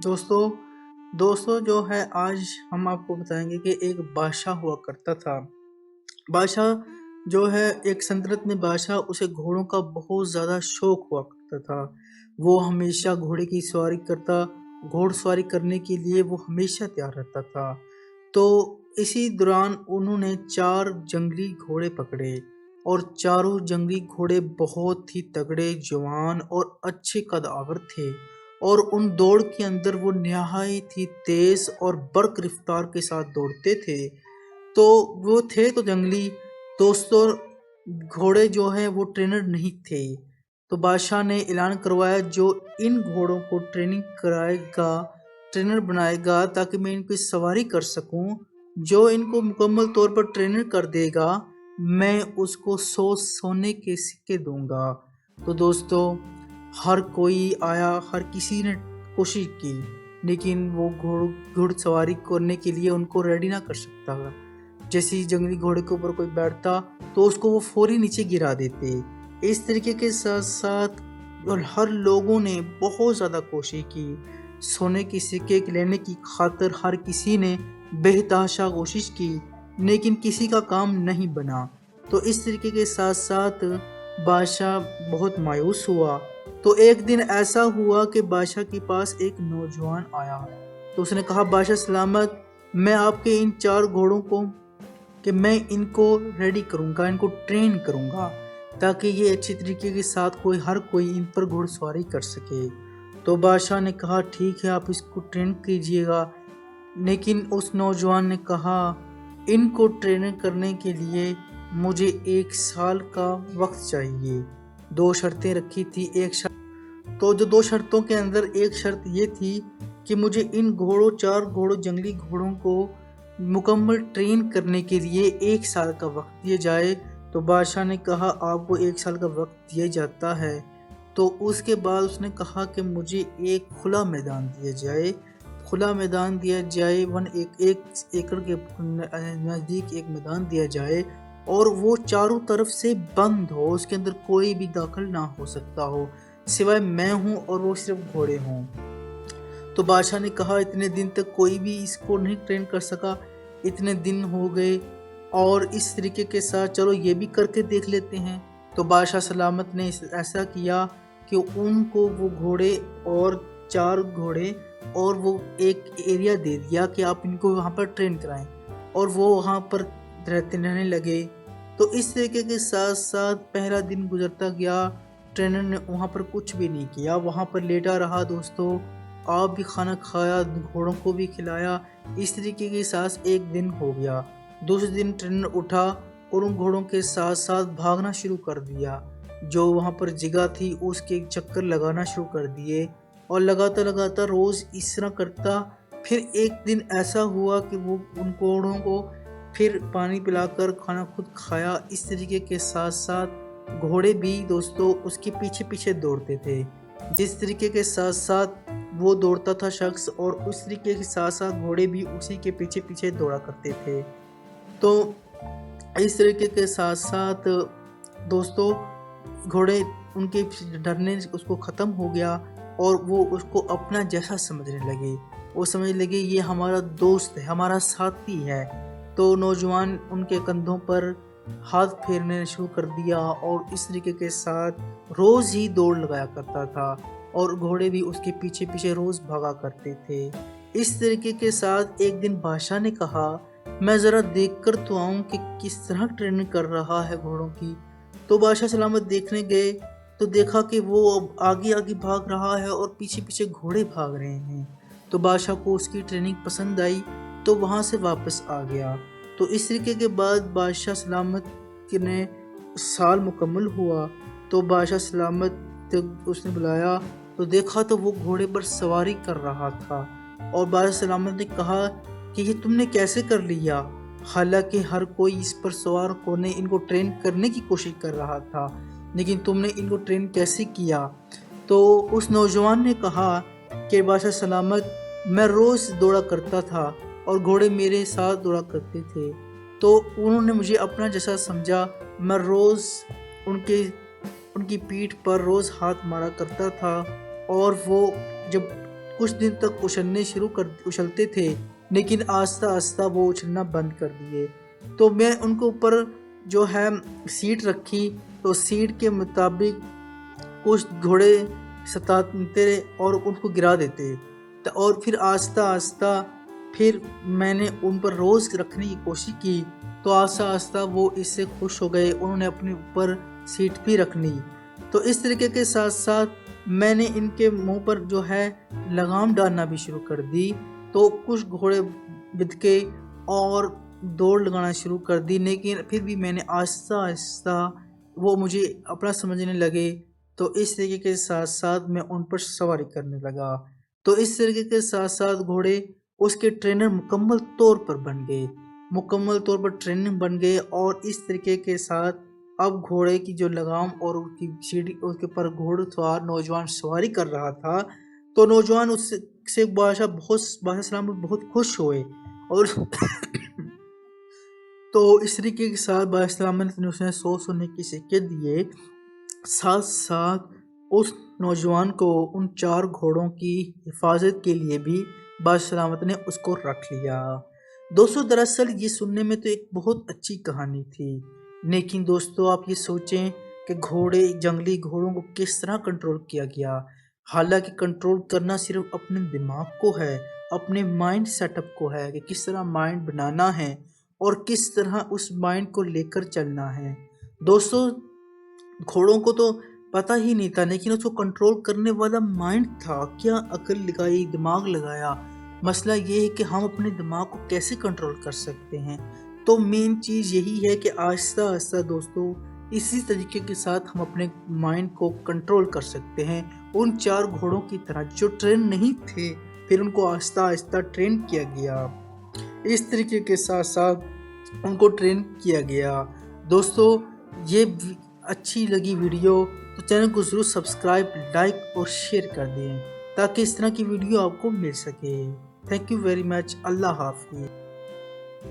دوستو دوستو جو ہے آج ہم آپ کو بتائیں گے کہ ایک بادشاہ ہوا کرتا تھا۔ بادشاہ جو ہے ایک سلطنت میں بادشاہ اسے گھوڑوں کا بہت زیادہ شوق ہوا کرتا تھا۔ وہ ہمیشہ گھوڑے کی سواری کرتا، گھوڑ سواری کرنے کے لیے وہ ہمیشہ تیار رہتا تھا۔ تو اسی دوران انہوں نے 4 جنگلی گھوڑے پکڑے اور چاروں جنگلی گھوڑے بہت ہی تگڑے، جوان اور اچھے قدآور تھے، اور ان دوڑ کے اندر وہ نہایت ہی تیز اور برق رفتار کے ساتھ دوڑتے تھے۔ تو وہ تھے تو جنگلی دوستوں، گھوڑے جو ہیں وہ ٹرینر نہیں تھے۔ تو بادشاہ نے اعلان کروایا جو ان گھوڑوں کو ٹریننگ کرائے گا، ٹرینر بنائے گا تاکہ میں ان کی سواری کر سکوں، جو ان کو مکمل طور پر ٹرینر کر دے گا میں اس کو 100 سونے کے سکے دوں گا۔ تو دوستو ہر کوئی آیا، ہر کسی نے کوشش کی، لیکن وہ گھوڑ سواری کرنے کے لیے ان کو ریڈی نہ کر سکتا تھا۔ جیسے ہی جنگلی گھوڑے کے اوپر کوئی بیٹھتا تو اس کو وہ فوری نیچے گرا دیتے۔ اس طریقے کے ساتھ ساتھ ہر لوگوں نے بہت زیادہ کوشش کی، سونے کے سکے لینے کی خاطر ہر کسی نے بے تحاشا کوشش کی، لیکن کسی کا کام نہیں بنا۔ تو اس طریقے کے ساتھ ساتھ بادشاہ بہت مایوس ہوا۔ تو ایک دن ایسا ہوا کہ بادشاہ کے پاس ایک نوجوان آیا، تو اس نے کہا بادشاہ سلامت، میں آپ کے ان 4 گھوڑوں کو کہ میں ان کو ریڈی کروں گا، ان کو ٹرین کروں گا تاکہ یہ اچھی طریقے کے ساتھ ہر کوئی ان پر گھوڑ سواری کر سکے۔ تو بادشاہ نے کہا ٹھیک ہے، آپ اس کو ٹرین کیجئے گا، لیکن اس نوجوان نے کہا ان کو ٹرین کرنے کے لیے مجھے 1 سال کا وقت چاہیے۔ 2 شرطیں رکھی تھی۔ تو جو 2 شرطوں کے اندر ایک شرط یہ تھی کہ مجھے ان 4 گھوڑوں جنگلی گھوڑوں کو مکمل ٹرین کرنے کے لیے 1 سال کا وقت دیا جائے۔ تو بادشاہ نے کہا آپ کو 1 سال کا وقت دیا جاتا ہے۔ تو اس کے بعد اس نے کہا کہ مجھے ایک کھلا میدان دیا جائے، 1 ایکڑ کے نزدیک ایک میدان دیا جائے، اور وہ چاروں طرف سے بند ہو، اس کے اندر کوئی بھی داخل نہ ہو سکتا ہو سوائے میں ہوں اور وہ صرف گھوڑے ہوں۔ تو بادشاہ نے کہا اتنے دن تک کوئی بھی اس کو نہیں ٹرین کر سکا، اتنے دن ہو گئے، اور اس طریقے کے ساتھ چلو یہ بھی کر کے دیکھ لیتے ہیں۔ تو بادشاہ سلامت نے ایسا کیا کہ ان کو وہ گھوڑے اور 4 گھوڑے اور وہ ایک ایریا دے دیا کہ آپ ان کو وہاں پر ٹرین کرائیں، اور وہ وہاں پر رہنے لگے۔ تو اس طریقے کے ساتھ ساتھ پہلا دن گزرتا گیا، ٹرینر نے وہاں پر کچھ بھی نہیں کیا، وہاں پر لیٹا رہا۔ دوستو آپ بھی کھانا کھایا، گھوڑوں کو بھی کھلایا، اس طریقے کے ساتھ ایک دن ہو گیا۔ دوسرے دن ٹرینر اٹھا اور ان گھوڑوں کے ساتھ ساتھ بھاگنا شروع کر دیا، جو وہاں پر جگہ تھی اس کے چکر لگانا شروع کر دیے، اور لگاتا روز اس طرح کرتا۔ پھر ایک دن ایسا ہوا کہ وہ ان گھوڑوں کو پھر پانی پلا کر کھانا خود کھایا۔ اس طریقے کے ساتھ ساتھ گھوڑے بھی دوستو اس کے پیچھے پیچھے دوڑتے تھے، جس طریقے کے ساتھ ساتھ وہ دوڑتا تھا شخص، اور اس طریقے کے ساتھ ساتھ گھوڑے بھی اسی کے پیچھے پیچھے دوڑا کرتے تھے۔ تو اس طریقے کے ساتھ ساتھ دوستو گھوڑے ان کے ڈرنے اس کو ختم ہو گیا، اور وہ اس کو اپنا جیسا سمجھنے لگے، وہ سمجھ لگے یہ ہمارا دوست ہے، ہمارا ساتھی ہے۔ تو نوجوان ان کے کندھوں پر ہاتھ پھیرنے شروع کر دیا، اور اس طریقے کے ساتھ روز ہی دوڑ لگایا کرتا تھا، اور گھوڑے بھی اس کے پیچھے پیچھے روز بھاگا کرتے تھے۔ اس طریقے کے ساتھ ایک دن بادشاہ نے کہا میں ذرا دیکھ کر تو آؤں کہ کس طرح ٹریننگ کر رہا ہے گھوڑوں کی۔ تو بادشاہ سلامت دیکھنے گئے تو دیکھا کہ وہ آگے آگے بھاگ رہا ہے اور پیچھے پیچھے گھوڑے بھاگ رہے ہیں۔ تو بادشاہ کو اس کی ٹریننگ پسند آئی، تو وہاں سے واپس آ گیا۔ تو اس طریقے کے بعد بادشاہ سلامت نے سال مکمل ہوا، تو بادشاہ سلامت اس نے بلایا تو دیکھا تو وہ گھوڑے پر سواری کر رہا تھا، اور بادشاہ سلامت نے کہا کہ یہ تم نے کیسے کر لیا، حالانکہ ہر کوئی اس پر سوار ہونے ان کو ٹرین کرنے کی کوشش کر رہا تھا، لیکن تم نے ان کو ٹرین کیسے کیا؟ تو اس نوجوان نے کہا کہ بادشاہ سلامت میں روز دوڑا کرتا تھا اور گھوڑے میرے ساتھ دوڑا کرتے تھے، تو انہوں نے مجھے اپنا جیسا سمجھا، میں روز ان کی پیٹھ پر روز ہاتھ مارا کرتا تھا، اور وہ جب کچھ دن تک اچھلتے تھے، لیکن آہستہ آہستہ وہ اچھلنا بند کر دیے۔ تو میں ان کے اوپر جو ہے سیٹ رکھی، تو سیٹ کے مطابق کچھ گھوڑے ستاتے اور ان کو گرا دیتے، اور پھر آہستہ آہستہ پھر میں نے ان پر روز رکھنے کی کوشش کی، تو آہستہ آہستہ وہ اس سے خوش ہو گئے، انہوں نے اپنے اوپر سیٹ بھی رکھ لی۔ تو اس طریقے کے ساتھ ساتھ میں نے ان کے منہ پر جو ہے لگام ڈالنا بھی شروع کر دی، تو کچھ گھوڑے بد کے اور دوڑ لگانا شروع کر دی، لیکن پھر بھی میں نے آہستہ آہستہ وہ مجھے اپنا سمجھنے لگے، تو اس طریقے کے ساتھ ساتھ میں ان پر سواری کرنے لگا۔ تو اس طریقے کے ساتھ ساتھ گھوڑے اس کے ٹرینر مکمل طور پر بن گئے، مکمل طور پر ٹرینر بن گئے، اور اس طریقے کے ساتھ اب گھوڑے کی جو لگام اور اس کی سیڑھی، اس کے پر گھوڑ سوار نوجوان سواری کر رہا تھا، تو نوجوان اس سے بادشاہ سلام بہت خوش ہوئے، اور تو اس طریقے کے ساتھ بادشاہ سلام نے اسے 100 سونے کی سکے دیے، ساتھ ساتھ اس نوجوان کو ان 4 گھوڑوں کی حفاظت کے لیے بھی بادشاہ سلامت نے اس کو رکھ لیا۔ دوستو دراصل یہ سننے میں تو ایک بہت اچھی کہانی تھی، لیکن دوستو آپ یہ سوچیں کہ جنگلی گھوڑوں کو کس طرح کنٹرول کیا گیا۔ حالانکہ کنٹرول کرنا صرف اپنے دماغ کو ہے، اپنے مائنڈ سیٹ اپ کو ہے، کہ کس طرح مائنڈ بنانا ہے اور کس طرح اس مائنڈ کو لے کر چلنا ہے۔ دوستو گھوڑوں کو تو پتہ ہی نہیں تھا، لیکن اس کو کنٹرول کرنے والا مائنڈ تھا۔ کیا عقل لگائی، دماغ لگایا۔ مسئلہ یہ ہے کہ ہم اپنے دماغ کو کیسے کنٹرول کر سکتے ہیں۔ تو مین چیز یہی ہے کہ آہستہ آہستہ دوستو اسی طریقے کے ساتھ ہم اپنے مائنڈ کو کنٹرول کر سکتے ہیں، ان 4 گھوڑوں کی طرح جو ٹرین نہیں تھے، پھر ان کو آہستہ آہستہ ٹرین کیا گیا، اس طریقے کے ساتھ ساتھ ان کو ٹرین کیا گیا۔ دوستو یہ اچھی لگی ویڈیو تو چینل کو ضرور سبسکرائب، لائک اور شیئر کر دیں، تاکہ اس طرح کی ویڈیو آپ کو مل سکے۔ Thank you very much. اللہ حافظ۔